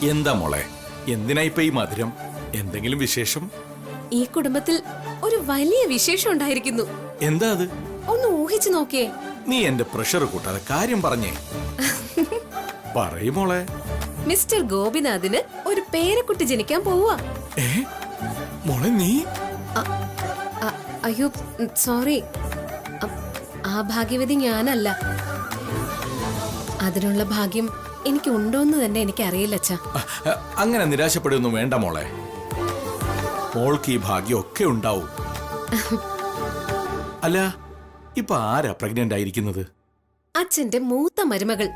എന്താ മോളെ, എന്തിനാ ഇപ്പൊ ഈ മധുരം? എന്തെങ്കിലും വിശേഷം? ഈ കുടുംബത്തിൽ ഒരു വലിയ വിശേഷം ഉണ്ടായിരിക്കുന്നു. എന്താ അത്? ഒന്ന് ഊഹിച്ചു നോക്കിയേ. നീ എന്റെ പ്രഷർ കൂട്ടാതെ കാര്യം പറഞ്ഞേ. പറയൂ മോളെ. മിസ്റ്റർ ഗോപിനാഥിന് ഒരു പേരക്കുട്ടി ജനിക്കാൻ പോവുക. ഏ മോളെ നീ? അയ്യോ സോറി, ആ ഭാഗ്യവതി ഞാനല്ല. അതിനുള്ള ഭാഗ്യം എനിക്ക് ഉണ്ടോന്ന് തന്നെ എനിക്കറിയില്ല അച്ഛാ. അങ്ങനെ നിരാശപ്പെടുന്നു വേണ്ട മോളെ. മോൾക്ക് ഈ ഭാഗ്യം ഒക്കെ ഉണ്ടാവും. അല്ല, ഇപ്പൊ ആരാ പ്രഗ്നന്റ് ആയിരിക്കുന്നത്? അച്ഛന്റെ മൂത്ത മരുമകൾ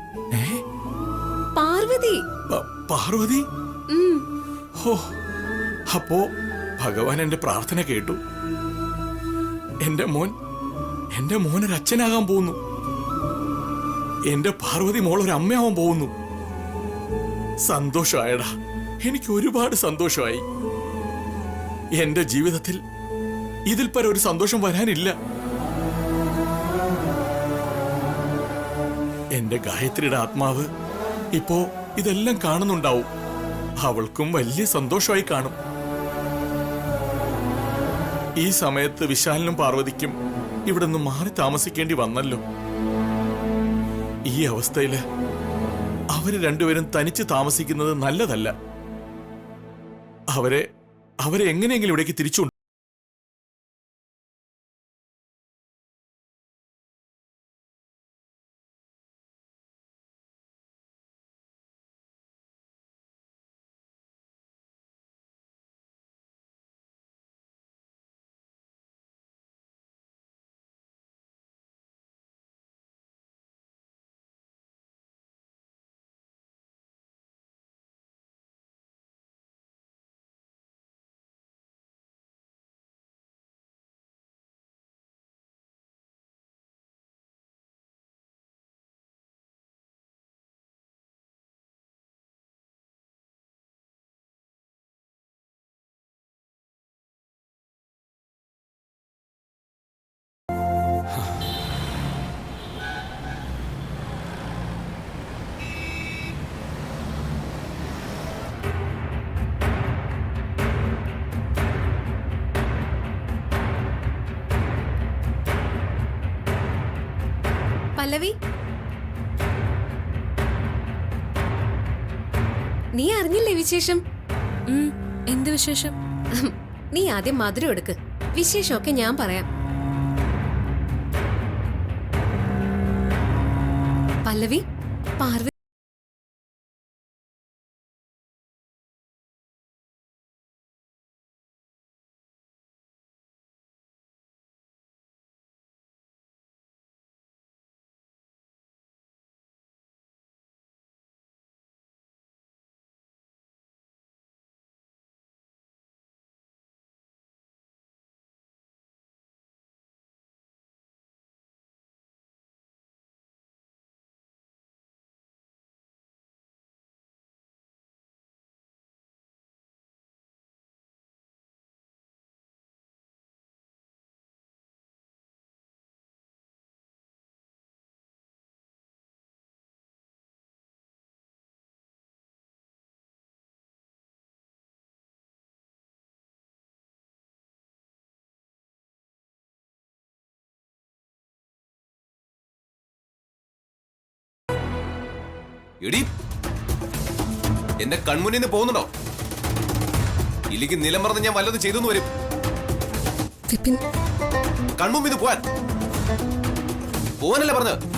പാർവതി. പാർവതി? ഹോ, അപ്പോ ഭഗവാൻ എന്റെ പ്രാർത്ഥന കേട്ടു. എന്റെ മോനൊരു അച്ഛനാകാൻ പോകുന്നു. എന്റെ പാർവതി മോൾ ഒരു അമ്മയാവാൻ പോകുന്നു. സന്തോഷമായടാ, എനിക്ക് ഒരുപാട് സന്തോഷമായി. എന്റെ ജീവിതത്തിൽ ഇതിൽ പരം ഒരു സന്തോഷം വരാനില്ല. എന്റെ ഗായത്രിയുടെ ആത്മാവ് ഇപ്പോ ഇതെല്ലാം കാണുന്നുണ്ടാവും. അവൾക്കും വലിയ സന്തോഷമായി കാണും. ഈ സമയത്ത് വിശാലിനും പാർവതിക്കും ഇവിടെ നിന്ന് മാറി താമസിക്കേണ്ടി വന്നല്ലോ. ഈ അവസ്ഥയില് അവര് രണ്ടുപേരും തനിച്ച് താമസിക്കുന്നത് നല്ലതല്ല. അവരെ എങ്ങനെയെങ്കിലും ഇവിടേക്ക് തിരിച്ചു. പല്ലവി, നീ അറിഞ്ഞില്ലേ വിശേഷം? എന്ത് വിശേഷം? നീ ആദ്യം മധുരം എടുക്ക്. വിശേഷമൊക്കെ ഞാൻ പറയാം. പല്ലവി, പാർവതി എടി, എന്റെ കൺമുന്നിൽ നിന്ന് പോകുന്നുണ്ടോ? ഇല്ലെങ്കിൽ നിലം മറന്ന് ഞാൻ വല്ലതും ചെയ്തു വരും. കൺമുമ്പിൽ നിന്ന് പോവാനല്ലേ പറഞ്ഞത്?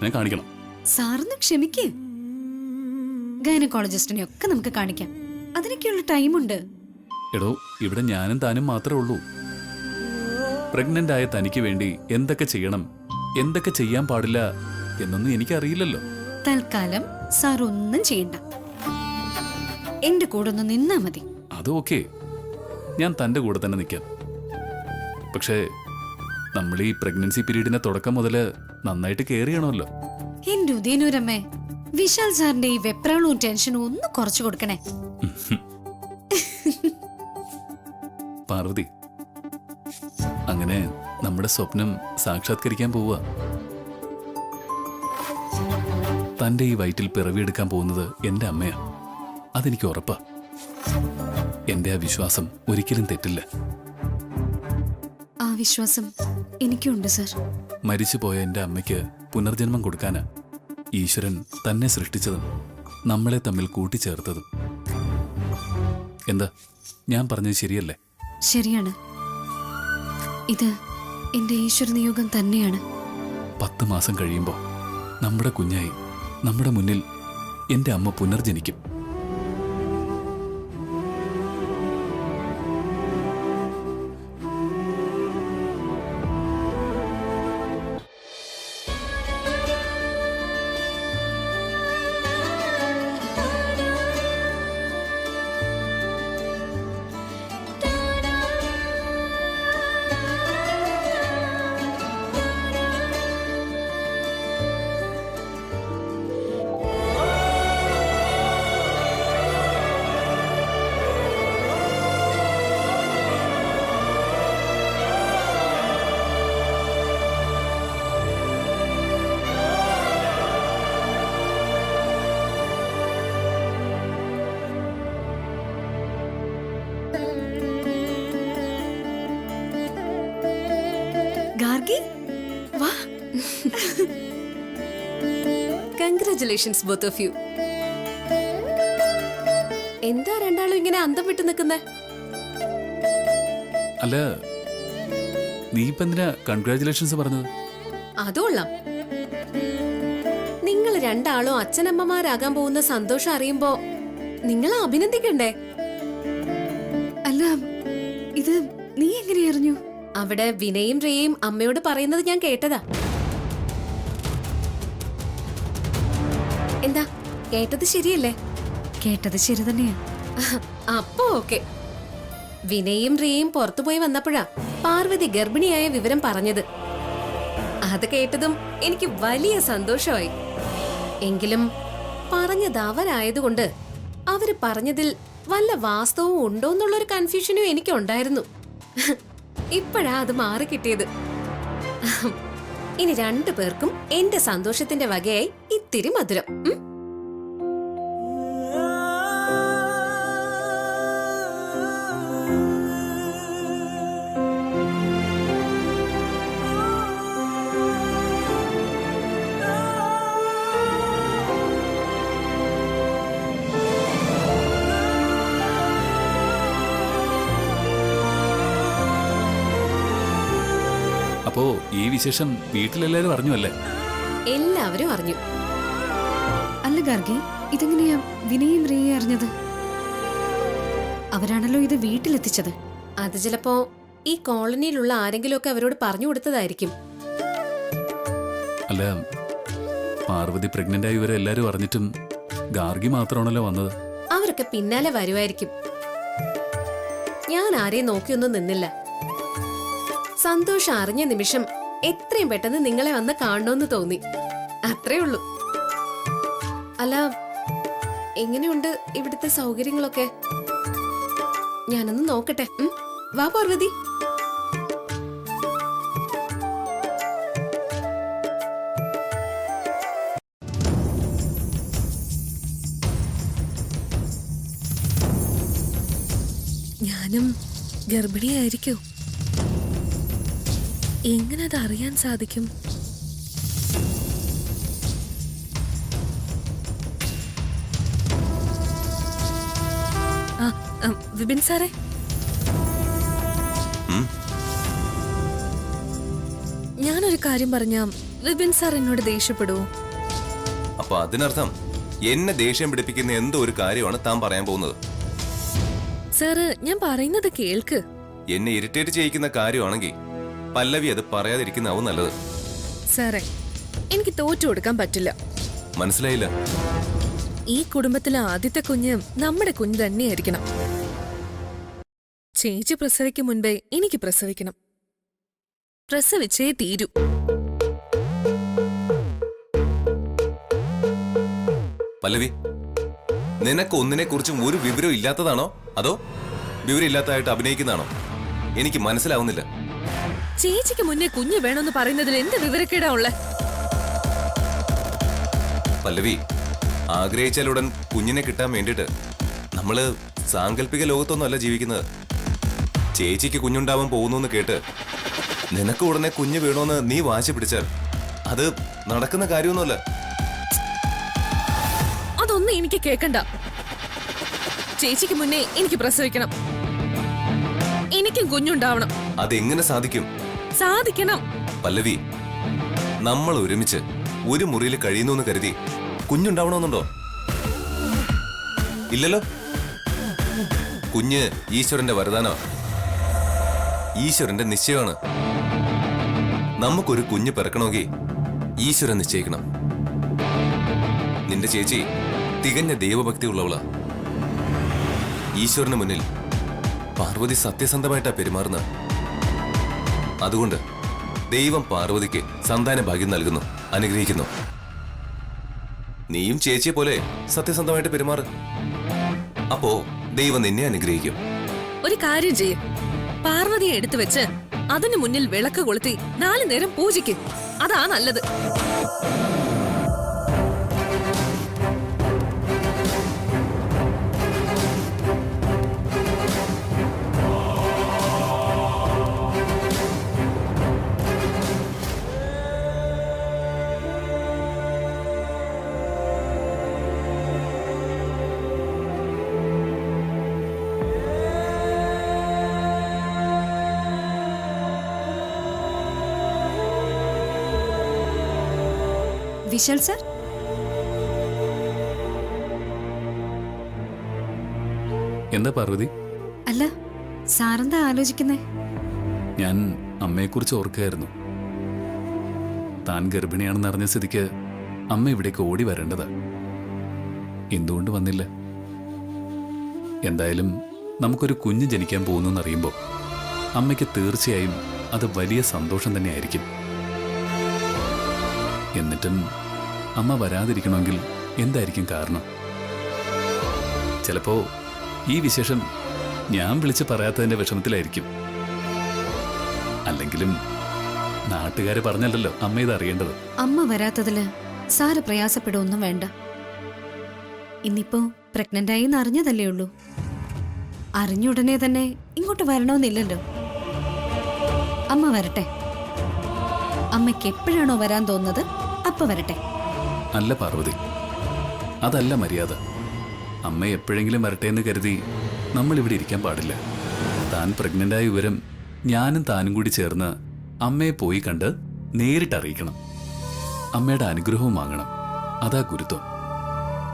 ഞാൻ കാണിക്കണം. സാറൊന്ന് ക്ഷമിക്കേ. ഗൈനക്കോളജിസ്റ്റിനെ ഒക്കെ നമുക്ക് കാണിക്കാം. അതിനൊക്കെയുള്ള ടൈമുണ്ട്. എടോ, ഇവിടെ ഞാനും താനും മാത്രമേ ഉള്ളൂ. പ്രഗ്നന്റ് ആയ തനിക്ക് വേണ്ടി എന്തൊക്കെ ചെയ്യണം, എന്തൊക്കെ ചെയ്യാൻ പാടില്ല എന്നൊന്നും എനിക്കറിയില്ലല്ലോ. തൽക്കാലം സാർ ഒന്നും ചെയ്യണ്ട. എന്റെ കൂടെ ഒന്ന് നിന്നാ മതി. അത് ഓക്കെ, ഞാൻ തൻ്റെ കൂടെ തന്നെ നിൽക്കാം. പക്ഷേ നമ്മൾ ഈ പ്രഗ്നൻസി പീരീഡിന്റെ തുടക്കം മുതല് നന്നായിട്ട് കെയർ ചെയ്യണമല്ലോ. എന്റെ ഉദയനൂരമ്മേ, വിശാൽ സാറിന്റെ ഈ വെപ്രാളവും ടെൻഷനും ഒന്ന് കുറച്ചു കൊടുക്കണേ. പാർവതി, അങ്ങനെ നമ്മുടെ സ്വപ്നം സാക്ഷാത്കരിക്കാൻ പോവുക. തന്റെ ഈ വയറ്റിൽ പിറവിയെടുക്കാൻ പോകുന്നത് എന്റെ അമ്മയാ. അതെനിക്ക് ഉറപ്പാ. എന്റെ ആ വിശ്വാസം ഒരിക്കലും തെറ്റില്ല. ആ വിശ്വാസം എനിക്കുണ്ട് സർ. മരിച്ചുപോയ എന്റെ അമ്മയ്ക്ക് പുനർജന്മം കൊടുക്കാനാ ഈശ്വരൻ തന്നെ സൃഷ്ടിച്ചതും നമ്മളെ തമ്മിൽ കൂട്ടിച്ചേർത്തതും. എന്താ ഞാൻ പറഞ്ഞത് ശരിയല്ലേ? ശരിയാണ്. ഇത് എന്റെ ഈശ്വര നിയോഗം തന്നെയാണ്. 10 മാസം കഴിയുമ്പോൾ നമ്മുടെ കുഞ്ഞായി നമ്മുടെ മുന്നിൽ എന്റെ അമ്മ പുനർജനിക്കും. ഗാർഗി, വാ. Congratulations both of you. എന്താ രണ്ടാളും ഇങ്ങനെ അന്തം വിട്ട് നിൽക്കുന്നേ? അല്ല, നീ ഇപ്പൊ എന്തിനാ കൺഗ്രാറ്റുലേഷൻസ് പറഞ്ഞത്? അതുകൊള്ളാം. നിങ്ങൾ രണ്ടാളും അച്ഛനമ്മമാരാകാൻ പോകുന്ന സന്തോഷം അറിയുമ്പോ നിങ്ങളെ അഭിനന്ദിക്കണ്ടേ? അല്ല, ഇത് നീ എങ്ങനെ അറിഞ്ഞു? അവിടെ വിനയും റേയും അമ്മയോട് പറയുന്നത് ഞാൻ കേട്ടതാ. എന്താ, കേട്ടത് ശരിയല്ലേ? കേട്ടത് ശരി തന്നെയാ. അപ്പോ ഓക്കെ. വിനയും റേയും പുറത്തുപോയി വന്നപ്പോഴാ പാർവതി ഗർഭിണിയായ വിവരം പറഞ്ഞത്. അത് കേട്ടതും എനിക്ക് വലിയ സന്തോഷമായി. എങ്കിലും പറഞ്ഞത് അവരായതുകൊണ്ട് അവര് പറഞ്ഞതിൽ വല്ല വാസ്തവവും ഉണ്ടോന്നുള്ളൊരു കൺഫ്യൂഷനും എനിക്കുണ്ടായിരുന്നു. ഇപ്പോഴാ അത് മാറി കിട്ടിയത്. ഇനി 2 പേർക്കും എന്റെ സന്തോഷത്തിന്റെ വകയായി ഇത്തിരി മധുരം. അപ്പോ ഈ വിശേഷം വീട്ടിലെല്ലാരും അറിഞ്ഞു അല്ലേ? എല്ലാവരും അറിഞ്ഞു. അല്ല ഗാർഗി, ഇതെങ്ങനെയാ വിനയും റേയെ അറിഞ്ഞത്? അവരാണല്ലോ ഇത് വീട്ടിലെത്തിച്ചത്. അത് ചിലപ്പോ ഈ കോളനിയിലുള്ള ആരെങ്കിലുമൊക്കെ അവരോട് പറഞ്ഞു കൊടുത്തതായിരിക്കും. അല്ല, പാർവതി പ്രഗ്നന്റ് ആയി ഇവരെ എല്ലാരും അറിഞ്ഞിട്ടും ഗാർഗി മാത്രമാണല്ലോ വന്നത്. അവരൊക്കെ പിന്നാലെ വരുമായിരിക്കും. ഞാൻ ആരെയും നോക്കിയൊന്നും നിന്നില്ല. സന്തോഷം അറിഞ്ഞ നിമിഷം എത്രയും പെട്ടെന്ന് നിങ്ങളെ വന്ന് കാണണമെന്ന് തോന്നി. അത്രേ ഉള്ളൂ. അല്ല, എങ്ങനെയുണ്ട് ഇവിടുത്തെ സൗകര്യങ്ങളൊക്കെ? ഞാനൊന്ന് നോക്കട്ടെ. വാ പാർവതി. ഞാനും ഗർഭിണിയായിരിക്കോ? എങ്ങനെ അത് അറിയാൻ സാധിക്കും? വിപിൻ സാറേ, ഞാനൊരു കാര്യം പറഞ്ഞ വിപിൻ സാർ എന്നോട് ദേഷ്യപ്പെടുവോ? അപ്പൊ അതിനർത്ഥം എന്നെ ദേഷ്യം പിടിപ്പിക്കുന്ന എന്തോ ഒരു കാര്യമാണ് താൻ പറയാൻ പോകുന്നത്. സാറ് ഞാൻ പറയുന്നത് കേൾക്ക്. എന്നെ ഇറിറ്റേറ്റ് ചെയ്യിക്കുന്ന കാര്യമാണെങ്കിൽ പല്ലവി അത് പറയാതിരിക്കുന്നതാവും നല്ലത്. സാറേ, എനിക്ക് തോറ്റു കൊടുക്കാൻ പറ്റില്ല. മനസ്സിലായില്ല? ഈ കുടുംബത്തിലെ ആദ്യത്തെ കുഞ്ഞ് നമ്മുടെ കുഞ്ഞ് തന്നെയായിരിക്കണം. ചേച്ചി പ്രസവിക്കും മുൻപേ എനിക്ക് പ്രസവിക്കണം. പ്രസവിച്ചേ തീരൂ. പല്ലവി, നിനക്ക് ഒന്നിനെ കുറിച്ചും ഒരു വിവരം ഇല്ലാത്തതാണോ അതോ വിവരം ഇല്ലാത്തതായിട്ട് അഭിനയിക്കുന്നതാണോ? എനിക്ക് മനസ്സിലാവുന്നില്ല. ചേച്ചിക്ക് മുന്നേ കുഞ്ഞ് വേണമെന്ന് പറയുന്നതിൽ എന്ത് വിവരക്കേടാ ഉള്ളേ? പല്ലവി, ആഗ്രഹിച്ചാലുടൻ കുഞ്ഞിനെ കിട്ടാൻ വേണ്ടിയിട്ട് നമ്മള് സാങ്കല്പിക ലോകത്തൊന്നുമല്ല ജീവിക്കുന്നത്. ചേച്ചിക്ക് കുഞ്ഞുണ്ടാവാൻ പോകുന്നു കേട്ട് നിനക്ക് ഉടനെ കുഞ്ഞ് വീണോന്ന് നീ വാശി പിടിച്ചാൽ അത് നടക്കുന്ന കാര്യമൊന്നുമല്ല. അതൊന്നും എനിക്ക് കേക്കണ്ട. ചേച്ചിക്ക് മുന്നേ എനിക്ക് പ്രസവിക്കണം. എനിക്കും കുഞ്ഞുണ്ടാവണം. അതെങ്ങനെ സാധിക്കും? സാധിക്കണം. പല്ലവി, നമ്മൾ ഒരുമിച്ച് ഒരു മുറിയിൽ കഴിയുന്നു എന്ന് കരുതി കുഞ്ഞുണ്ടാവണമെന്നുണ്ടോ? ഇല്ലല്ലോ. കുഞ്ഞ് ഈശ്വരന്റെ വരദാനോ, ഈശ്വരന്റെ നിശ്ചയമാണ്. നമുക്കൊരു കുഞ്ഞ് പിറക്കണമെങ്കിൽ ഈശ്വരൻ നിശ്ചയിക്കണം. നിന്റെ ചേച്ചി തികഞ്ഞ ദൈവഭക്തി ഉള്ളവളാ. ഈശ്വരന് മുന്നിൽ പാർവതി സത്യസന്ധമായിട്ടാ പെരുമാറുന്നത്. അതുകൊണ്ട് ദൈവം പാർവതിക്ക് സന്താന ഭാഗ്യം നൽകുന്നു, അനുഗ്രഹിക്കുന്നു. നീയും ചേച്ചിയെ പോലെ സത്യസന്ധമായിട്ട് പെരുമാറ്. അപ്പോ ദൈവം നിന്നെ അനുഗ്രഹിക്കും. ഒരു കാര്യം ചെയ്യും. പാർവതിയെ എടുത്തു വെച്ച് അതിനു മുന്നിൽ വിളക്ക് കൊളുത്തി 4 നേരം പൂജിക്ക്. അതാ നല്ലത്. വിശാൽ സർ, എന്താ പാർവതി? അല്ല സാറെന്താ ആലോചിക്കുന്നേ? ഞാൻ അമ്മയെക്കുറിച്ച് ഓർക്കുകയായിരുന്നു. താൻ ഗർഭിണിയാണെന്ന് അറിഞ്ഞ സ്ഥിതിക്ക് അമ്മ ഇവിടേക്ക് ഓടി വരേണ്ടതാ. എന്തുകൊണ്ട് വന്നില്ല? എന്തായാലും നമുക്കൊരു കുഞ്ഞ് ജനിക്കാൻ പോകുന്നറിയുമ്പോൾ അമ്മയ്ക്ക് തീർച്ചയായും അത് വലിയ സന്തോഷം തന്നെയായിരിക്കും. എന്നിട്ടും അമ്മ വരാതിരിക്കണമെങ്കിൽ എന്തായിരിക്കും കാരണം? ചിലപ്പോ ഈ വിശേഷം ഞാൻ വിളിച്ച് പറയാത്തതിന്റെ വിഷമത്തിലായിരിക്കും. അല്ലെങ്കിലും നാട്ടുകാര് പറഞ്ഞല്ലോ അമ്മ ഇത് അറിയേണ്ടത്. അമ്മ വരാത്തതില് സാറ് പ്രയാസപ്പെടുവൊന്നും വേണ്ട. ഇന്നിപ്പോ പ്രഗ്നന്റ് ആയി അറിഞ്ഞതല്ലേ ഉള്ളൂ. അറിഞ്ഞുടനെ തന്നെ ഇങ്ങോട്ട് വരണമെന്നില്ലല്ലോ. അമ്മ വരട്ടെ. അമ്മയ്ക്ക് എപ്പോഴാണോ വരാൻ തോന്നുന്നത് അപ്പ വരട്ടെ. അല്ല പാർവതി, അതല്ല മര്യാദ. അമ്മ എപ്പോഴെങ്കിലും വരട്ടെ എന്ന് കരുതി നമ്മൾ ഇവിടെ ഇരിക്കാൻ പാടില്ല. താൻ പ്രഗ്നന്റായ വിവരം ഞാനും താനും കൂടി ചേർന്ന് അമ്മയെ പോയി കണ്ട് നേരിട്ട് അറിയിക്കണം. അമ്മയുടെ അനുഗ്രഹവും വാങ്ങണം. അതാ ഗുരുത്വം.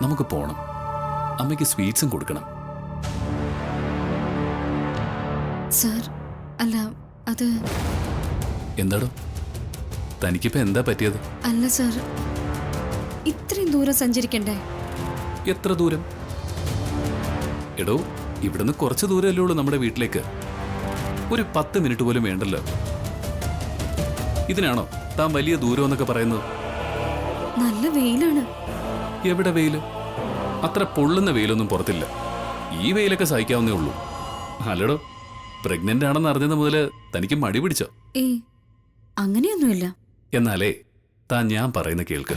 നമുക്ക് പോണം. അമ്മയ്ക്ക് സ്വീറ്റ്സും കൊടുക്കണം. സാർ, അല്ല അത് എന്താടോ, തനിക്കിപ്പോ എന്താ പറ്റിയത്? അല്ല സാർ, ഇത്രയും ദൂരം സഞ്ചരിക്കണ്ടേ? എത്ര ദൂരം? എടോ, ഇവിടുന്ന് കുറച്ച് ദൂരമല്ലേ ഉള്ളൂ നമ്മുടെ വീട്ടിലേക്ക്. ഒരു 10 മിനിറ്റ് പോലും വേണ്ടല്ലോ. ഇതിനാണോ താൻ വലിയ ദൂരം എന്നൊക്കെ പറയുന്നത്? നല്ല വെയിലാണ്. എവിടെ വെയില്? അത്ര പൊള്ളുന്ന വെയിലൊന്നും പുറത്തില്ല. ഈ വെയിലൊക്കെ സഹിക്കാവുന്നേ ഉള്ളൂ. അല്ലടോ, പ്രഗ്നന്റ് ആണെന്ന് അറിഞ്ഞത് മുതല് തനിക്ക് മടി പിടിച്ചോ? ഏയ്, അങ്ങനെയൊന്നുമില്ല. എന്നാലേ താൻ ഞാൻ പറയുന്ന കേൾക്ക്.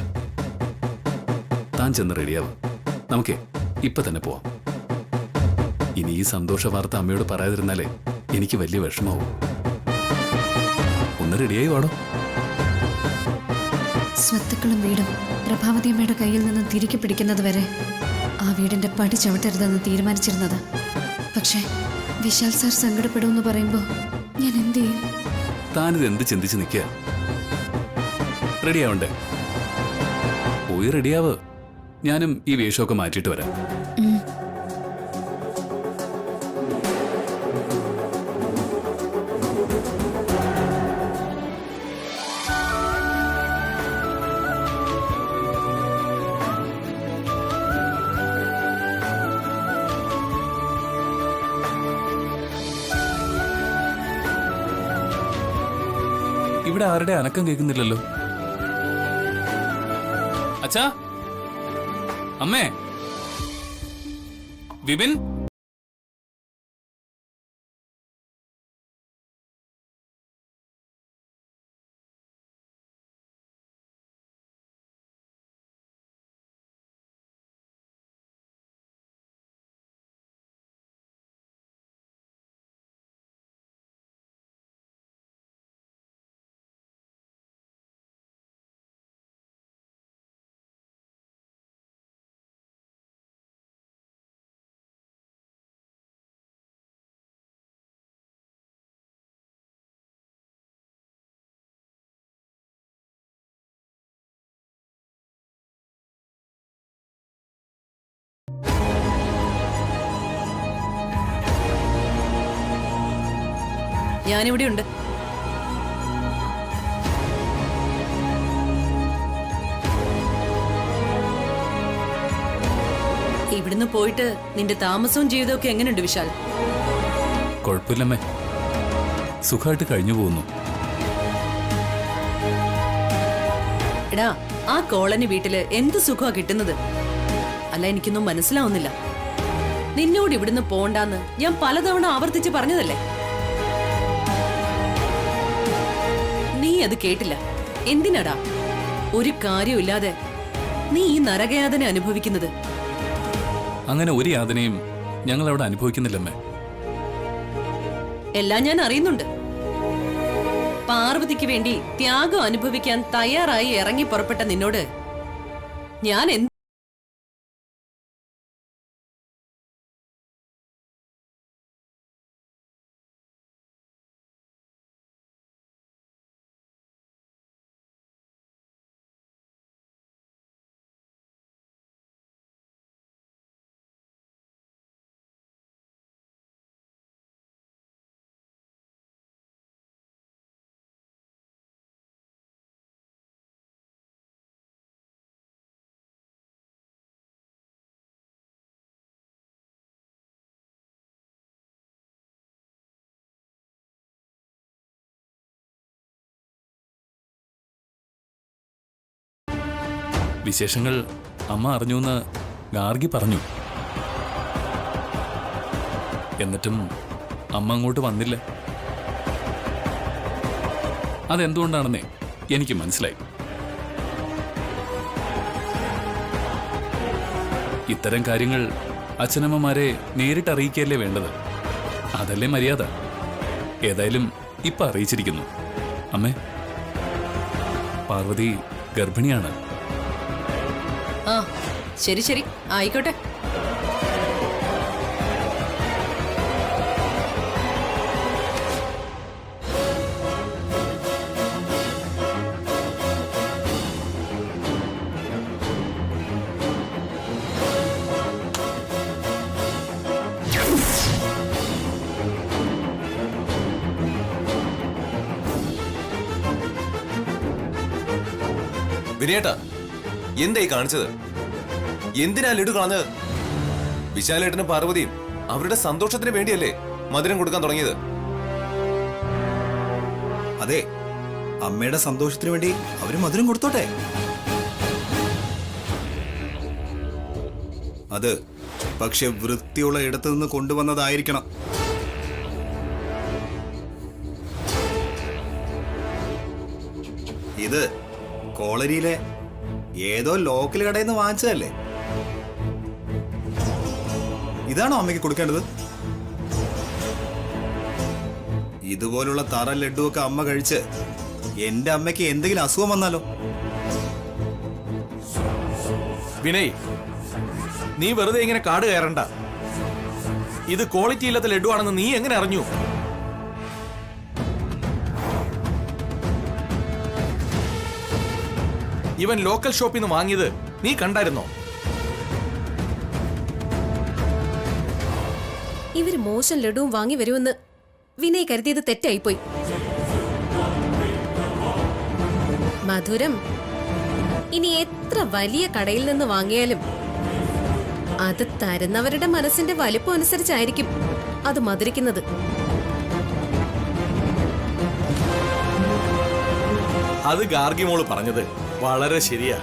താൻ ചെന്ന് റെഡിയാവും. നമുക്കേ ഇപ്പൊ തന്നെ പോവാം. ഇനി ഈ സന്തോഷ വാർത്ത അമ്മയോട് പറയാതിരുന്നാലേ എനിക്ക് വലിയ വിഷമാവും. ഒന്ന് റെഡിയായി വാടോ. സ്വത്തുക്കളും വീടും പ്രഭാവതിയമ്മയുടെ കയ്യിൽ നിന്ന് തിരികെ പിടിക്കുന്നത് വരെ ആ വീടിന്റെ പടി ചവിട്ടരുതെന്ന് തീരുമാനിച്ചിരുന്നത്. പക്ഷേ വിശാൽ സാർ സങ്കടപ്പെടുമെന്ന് പറയുമ്പോ ഞാൻ എന്ത് ചെയ്യും? താനിത് എന്ത് ചിന്തിച്ച് നിൽക്കുക? റെഡിയാവണ്ടേ? പോയി റെഡിയാവ്. ഞാനും ഈ വേഷമൊക്കെ മാറ്റിയിട്ട് വരാം. ഇവിടെ ആരുടെ അനക്കം കേൾക്കുന്നില്ലല്ലോ. അച്ഛാ, അമ്മേ, വിപിൻ. ഞാനിവിടെ ഉണ്ട്. ഇവിടുന്ന് പോയിട്ട് നിന്റെ താമസവും ജീവിതമൊക്കെ എങ്ങനെയുണ്ട് വിശാൽ? കുഴപ്പമില്ലമ്മേ, സുഖമായിട്ട് കഴിഞ്ഞു പോകുന്നു. എടാ, ആ കോളനി വീട്ടില് എന്ത് സുഖമാ കിട്ടുന്നത്? അല്ല, എനിക്കൊന്നും മനസ്സിലാവുന്നില്ല. നിന്നോട് ഇവിടുന്ന് പോണ്ടാന്ന് ഞാൻ പലതവണ ആവർത്തിച്ച് പറഞ്ഞതല്ലേ? നീ അത് കേട്ടില്ല. എന്തിനാടാ ഒരു കാര്യമില്ലാതെ നീ ഈ നരകയാതന അനുഭവിക്കുന്നത്? അങ്ങനെ ഒരു യാതനയും ഞങ്ങൾ അവിടെ അനുഭവിക്കുന്നില്ലമ്മേ. എല്ലാം ഞാൻ അറിയുന്നുണ്ട്. പാർവതിക്ക് വേണ്ടി ത്യാഗം അനുഭവിക്കാൻ തയ്യാറായി ഇറങ്ങി പുറപ്പെട്ട നിന്നോട് ഞാൻ വിശേഷങ്ങൾ അമ്മ അറിഞ്ഞുവെന്ന് ഗാർഗി പറഞ്ഞു. എന്നിട്ടും അമ്മ അങ്ങോട്ട് വന്നില്ല. അതെന്തുകൊണ്ടാണെന്നേ എനിക്ക് മനസ്സിലായി. ഇത്തരം കാര്യങ്ങൾ അച്ഛനമ്മമാരെ നേരിട്ട് അറിയിക്കുകയല്ലേ വേണ്ടത്. അതല്ലേ മര്യാദ. ഏതായാലും ഇപ്പൊ അറിയിച്ചിരിക്കുന്നു. അമ്മേ, പാർവതി ഗർഭിണിയാണ്. ആ, ശരി ശരി, ആയിക്കോട്ടെ. വിനയേട്ടാ, എന്തായി കാണിച്ചത്? എന്തിനാ ലഡു കളഞ്ഞത്? വിശാലേട്ടനും പാർവതിയും അവരുടെ സന്തോഷത്തിന് വേണ്ടിയല്ലേ മധുരം കൊടുക്കാൻ തുടങ്ങിയത്? അതെ, അമ്മയുടെ സന്തോഷത്തിന് വേണ്ടി അവര് മധുരം കൊടുത്തോട്ടെ. അത് പക്ഷെ വൃത്തിയുള്ള ഇടത്തു നിന്ന് കൊണ്ടുവന്നതായിരിക്കണം. ഇത് കോളനിയിലെ ഏതോ ലോക്കൽ കടയിൽ നിന്ന് വാങ്ങിച്ചതല്ലേ? ഇതാണോ അമ്മയ്ക്ക് കൊടുക്കേണ്ടത്? ഇതുപോലുള്ള തറ ലഡുവൊക്കെ അമ്മ കഴിച്ച് എന്റെ അമ്മയ്ക്ക് എന്തെങ്കിലും അസുഖം വന്നാലോ? വിനയ്, നീ വെറുതെ ഇങ്ങനെ കാട് കയറണ്ട. ഇത് ക്വാളിറ്റി ഇല്ലാത്ത ലഡു ആണെന്ന് നീ എങ്ങനെ അറിഞ്ഞു? ഇവൻ ലോക്കൽ ഷോപ്പിൽ നിന്ന് വാങ്ങിയത് നീ കണ്ടായിരുന്നോ? ഇവര് മോശം ലഡുവും വാങ്ങി വരുമെന്ന് വിനയ് കരുതിയത് തെറ്റായിപ്പോയി. മധുരം ഇനി എത്ര വലിയ കടയിൽ നിന്ന് വാങ്ങിയാലും അത് തരുന്നവരുടെ മനസ്സിന്റെ വലിപ്പം അനുസരിച്ചായിരിക്കും അത് മധുരിക്കുന്നത്. അത് ഗാർഗി മോള് പറഞ്ഞത് വളരെ ശരിയാ.